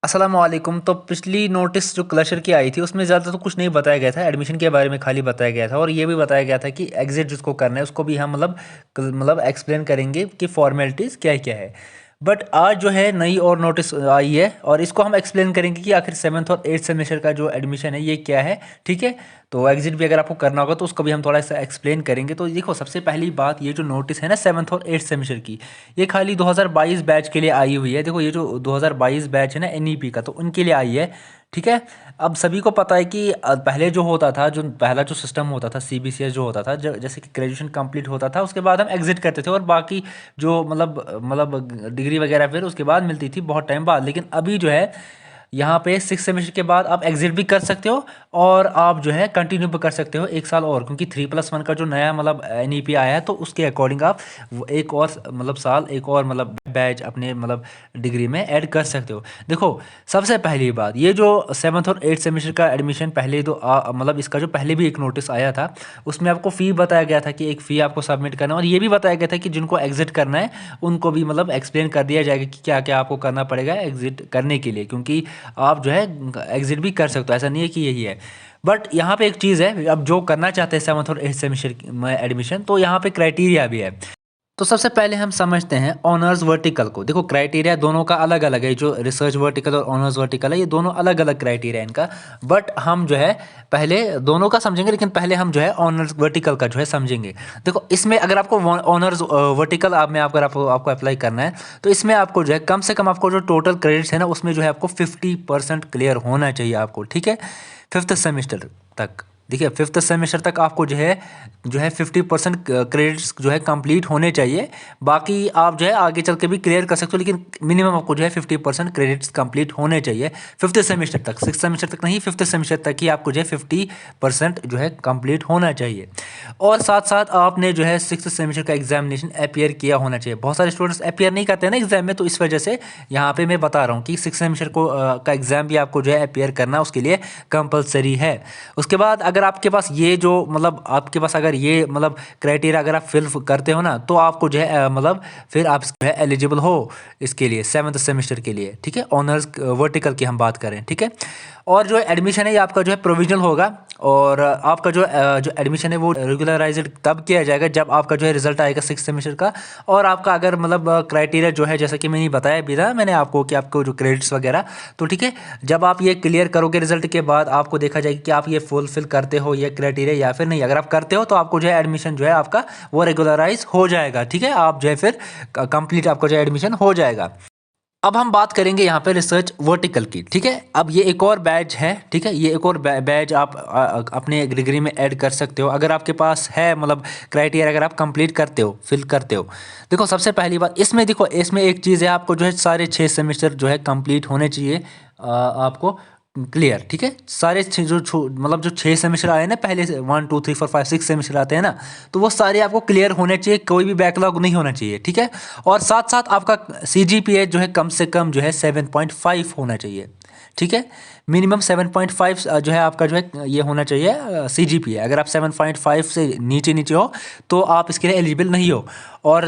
अस्सलामुअलैकुम। तो पिछली नोटिस जो क्लशर की आई थी उसमें ज़्यादा तो कुछ नहीं बताया गया था, एडमिशन के बारे में खाली बताया गया था और ये भी बताया गया था कि एग्ज़िट जिसको करना है उसको भी हम मतलब एक्सप्लेन करेंगे कि फॉर्मेलिटीज़ क्या क्या है। बट आज जो है नई और नोटिस आई है और इसको हम एक्सप्लेन करेंगे कि आखिर 7th और 8th सेमेस्टर का जो एडमिशन है ये क्या है। ठीक है, तो एग्जिट भी अगर आपको करना होगा तो उसको भी हम थोड़ा सा एक्सप्लेन करेंगे। तो देखो, सबसे पहली बात, ये जो नोटिस है ना 7th और 8th सेमेस्टर की, ये खाली 2022 बैच के लिए आई हुई है। देखो, ये जो 2022 बैच है ना एनईपी का, तो उनके लिए आई है। ठीक है, अब सभी को पता है कि पहले जो होता था, जो पहला जो सिस्टम होता था सीबीसीएस जो होता था, जैसे कि ग्रेजुएशन कंप्लीट होता था उसके बाद हम एग्जिट करते थे और बाकी जो मतलब डिग्री वगैरह फिर उसके बाद मिलती थी बहुत टाइम बाद। लेकिन अभी जो है यहाँ पे 6 सेमेस्टर के बाद आप एग्जिट भी कर सकते हो और आप जो है कंटिन्यू भी कर सकते हो एक साल और, क्योंकि 3+1 का जो नया मतलब एनईपी आया है तो उसके अकॉर्डिंग आप एक और मतलब साल, एक और मतलब बैच अपने मतलब डिग्री में ऐड कर सकते हो। देखो, सबसे पहली बात, ये जो 7th और 8th सेमेस्टर का एडमिशन पहले तो मतलब इसका जो पहले भी एक नोटिस आया था उसमें आपको फ़ी बताया गया था कि एक फ़ी आपको सबमिट करना है और ये भी बताया गया था कि जिनको एग्जिट करना है उनको भी मतलब एक्सप्लेन कर दिया जाएगा कि क्या क्या आपको करना पड़ेगा एग्जिट करने के लिए, क्योंकि आप जो है एग्जिट भी कर सकते हो, ऐसा नहीं है कि यही है। बट यहाँ पे एक चीज़ है, अब जो करना चाहते हैं 7th और 8th सेमेस्टर में एडमिशन, तो यहाँ पे क्राइटेरिया भी है। तो सबसे पहले हम समझते हैं ऑनर्स वर्टिकल को। देखो, क्राइटेरिया दोनों का अलग अलग है, जो रिसर्च वर्टिकल और ऑनर्स वर्टिकल है ये दोनों अलग अलग क्राइटेरिया है इनका। बट हम जो है पहले दोनों का समझेंगे, लेकिन पहले हम जो है ऑनर्स वर्टिकल का जो है समझेंगे। देखो, इसमें अगर आपको ऑनर्स वर्टिकल आप में आपको अप्लाई करना है तो इसमें आपको जो है कम से कम आपको जो टोटल क्रेडिट्स है ना उसमें जो है आपको 50% क्लियर होना चाहिए आपको। ठीक है, 5th सेमेस्टर तक। देखिए, 5th सेमेस्टर तक आपको जो है 50% क्रेडिट्स जो है कंप्लीट होने चाहिए। बाकी आप जो है आगे चल के भी क्लियर कर सकते हो, लेकिन मिनिमम आपको जो है 50% क्रेडिट्स कंप्लीट होने चाहिए 5th सेमेस्टर तक। 6th सेमेस्टर तक नहीं, 5th सेमेस्टर तक ही आपको जो है 50% जो है कंप्लीट होना चाहिए। और साथ साथ आपने जो है 6th सेमेस्टर का एग्जामिनेशन अपियर किया होना चाहिए। बहुत सारे स्टूडेंट्स अपियर नहीं करते हैं ना एग्जाम में, तो इस वजह से यहाँ पे मैं बता रहा हूँ कि 6th सेमेस्टर का एग्जाम भी आपको जो है अपियर करना उसके लिए कंपलसरी है। उसके बाद अगर आपके पास ये जो मतलब आपके पास अगर ये मतलब क्राइटेरिया अगर आप फिल करते हो ना, तो आपको जो है मतलब फिर आप जो है एलिजिबल हो इसके लिए 7th सेमेस्टर के लिए। ठीक है, ऑनर्स वर्टिकल की हम बात करें। ठीक है, और जो एडमिशन है ये आपका जो है प्रोविजनल होगा और आपका जो एडमिशन है वो रेगुलराइज्ड तब किया जाएगा जब आपका जो है रिजल्ट आएगा 6th सेमेस्टर का। और आपका अगर मतलब क्राइटेरिया जो है, जैसा कि मैंने बताया भी था मैंने आपको कि आपको जो क्रेडिट्स वगैरह, तो ठीक है, जब आप ये क्लियर करोगे रिजल्ट के बाद आपको देखा जाएगा कि आप ये फुलफिल करते हो ये क्राइटेरिया या फिर नहीं। अगर आप करते हो तो आपको जो है एडमिशन जो है आपका वो रेगुलराइज हो जाएगा। ठीक है, आप जो है फिर कंप्लीट आपका जो है एडमिशन हो जाएगा। अब हम बात करेंगे यहाँ पे रिसर्च वर्टिकल की। ठीक है, अब ये एक और बैच है। ठीक है, ये एक और बैच आप अपने डिग्री में ऐड कर सकते हो अगर आपके पास है मतलब क्राइटेरिया, अगर आप कंप्लीट करते हो, फिल करते हो। देखो, सबसे पहली बात इसमें, देखो इसमें एक चीज़ है, आपको जो है सारे 6 सेमेस्टर जो है कंप्लीट होने चाहिए आपको क्लियर। ठीक है, सारे मतलब जो 6 सेमेस्टर आए ना पहले से, 1 2 3 4 5 6 सेमेस्टर आते हैं ना, तो वो सारे आपको क्लियर होने चाहिए, कोई भी बैकलॉग नहीं होना चाहिए। ठीक है, और साथ साथ आपका सीजीपीए जो है कम से कम जो है 7.5 होना चाहिए। ठीक है, मिनिमम 7.5 जो है आपका जो है ये होना चाहिए सीजीपीए। अगर आप 7.5 से नीचे नीचे हो तो आप इसके लिए एलिजिबल नहीं हो। और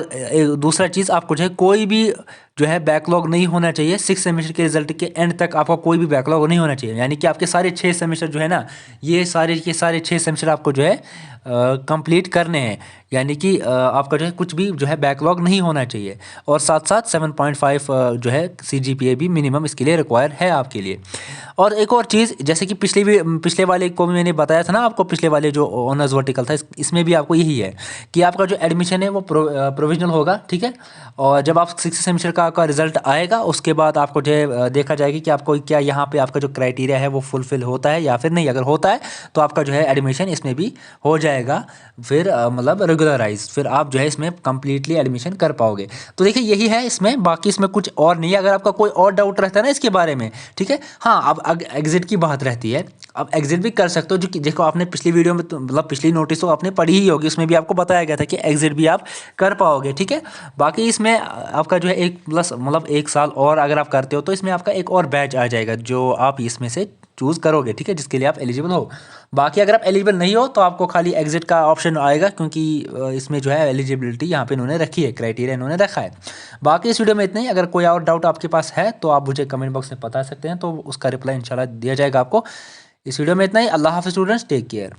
दूसरा चीज़, आपको जो है कोई भी जो है बैकलॉग नहीं होना चाहिए। 6 सेमेस्टर के रिजल्ट के एंड तक आपका कोई भी बैकलॉग नहीं होना चाहिए, यानी कि आपके सारे 6 सेमेस्टर जो है ना, ये सारे के सारे 6 सेमेस्टर आपको जो है कंप्लीट करने हैं, यानी कि आपका जो है कुछ भी जो है बैकलॉग नहीं होना चाहिए। और साथ साथ 7.5 जो है सीजीपीए भी मिनिमम इसके लिए रिक्वायर है आपके लिए। और एक और चीज़, जैसे कि पिछले वाले को भी मैंने बताया था ना आपको, पिछले वाले जो ऑनर्स वर्टिकल था इसमें भी आपको यही है कि आपका जो एडमिशन है वो प्रोविजनल होगा। ठीक है, और जब आप 6th सेमेस्टर का रिजल्ट आएगा उसके बाद आपको जो है देखा जाएगा कि आपको क्या यहाँ पे आपका जो क्राइटेरिया है वो फुलफिल होता है या फिर नहीं। अगर होता है तो आपका जो है एडमिशन इसमें भी हो जाएगा फिर मतलब रेगुलराइज, फिर आप जो है इसमें कंप्लीटली एडमिशन कर पाओगे। तो देखिए, यही है इसमें, बाकी इसमें कुछ और नहीं है। अगर आपका कोई और डाउट रहता है ना इसके बारे में, ठीक है, हाँ, अब एग्जिट की बात रहती है। अब एग्जिट भी कर सकते हो, जो कि देखो आपने पिछली वीडियो में मतलब पिछली नोटिस तो आपने पढ़ी ही होगी, उसमें भी आपको बताया गया था कि एग्जिट भी आप कर पाओगे। ठीक है, बाकी इसमें आपका जो है एक प्लस मतलब एक साल और अगर आप करते हो तो इसमें आपका एक और बैच आ जाएगा जो आप इसमें से चूज़ करोगे, ठीक है, जिसके लिए आप एलिजिबल हो। बाकी अगर आप एलिजिबल नहीं हो तो आपको खाली एग्जिट का ऑप्शन आएगा, क्योंकि इसमें जो है एलिजिबिलिटी यहाँ पे इन्होंने रखी है, क्राइटेरिया इन्होंने रखा है। बाकी इस वीडियो में इतना ही। अगर कोई और डाउट आपके पास है तो आप मुझे कमेंट बॉक्स में बता सकते हैं, तो उसका रिप्लाई इंशाल्लाह दिया जाएगा आपको। इस वीडियो में इतना ही। अल्लाह हाफ़िज़ स्टूडेंट्स, टेक केयर।